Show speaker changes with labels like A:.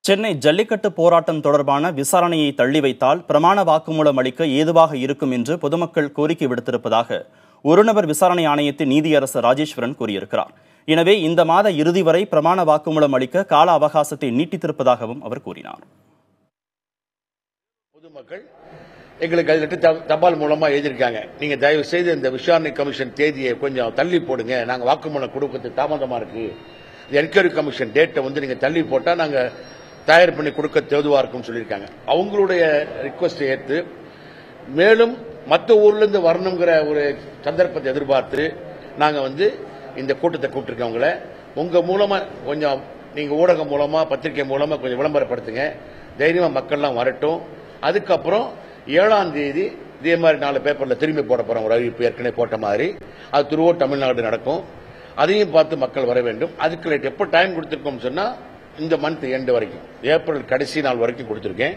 A: சென்னை ஜல்லிக்கட்டு போராட்டம் தொடர்பான விசாரணையை தள்ளி வைத்தால் பிரமாண வாக்குமூலம் அளிக்க ஏதுவாக இருக்கும் என்று பொதுமக்கள் கோரிக்கை விடுத்திருப்பதாக ஒருநபர் விசாரணை ஆணையத்தின் நீதியரசர் ராஜேஸ்வரன் கூறியிருக்கிறார். எனவே இந்த மாத இறுதி வரை பிரமாண வாக்குமூலம் அளிக்க கால அவகாசத்தை நீட்டித்திருப்பதாகவும் அவர் கூறினார்.
B: பொதுமக்கள் எங்களுக்கு தபால் மூலமா எழுதியிருக்காங்க, நீங்க தயவு செய்து இந்த விசாரணை கமிஷன் தேதியை கொஞ்சம் தள்ளி போடுங்க, நாங்க வாக்குமூலம் கொடுக்கறது தாமதமா இருக்கு, என்கொயரி கமிஷன் டேட்டை நீங்க தள்ளி போட்டா நாங்க தயார் பண்ணி கொடுக்க தேதுவா இருக்கும் சொல்லியிருக்காங்க. அவங்களுடைய ரிக்வஸ்ட் ஏற்று மேலும் மற்ற ஊர்ல இருந்து வரணுங்கிற ஒரு சந்தர்ப்பத்தை எதிர்பார்த்து நாங்க இந்த கூட்டத்தை கூப்பிட்டுருக்கவங்கள உங்க மூலமா கொஞ்சம் நீங்க ஊடகம் மூலமா பத்திரிகை மூலமா கொஞ்சம் விளம்பரப்படுத்துங்க, தைரியமா மக்கள்லாம் வரட்டும். அதுக்கப்புறம் 7ஆம் தேதி இதே மாதிரி 4 பேப்பர்ல திரும்பி போட போறோம், ஒரு அறிவிப்பு ஏற்கனவே போட்ட மாதிரி அது திருவோ தமிழ்நாடு நடக்கும். அதையும் பார்த்து மக்கள் வர வேண்டும். அதுக்கு எப்ப டைம் கொடுத்திருக்கோம் சொன்னா இந்த மந்த் எண்ட் வரைக்கும், ஏப்ரல் கடைசி நாள் வரைக்கும் கொடுத்திருக்கேன்.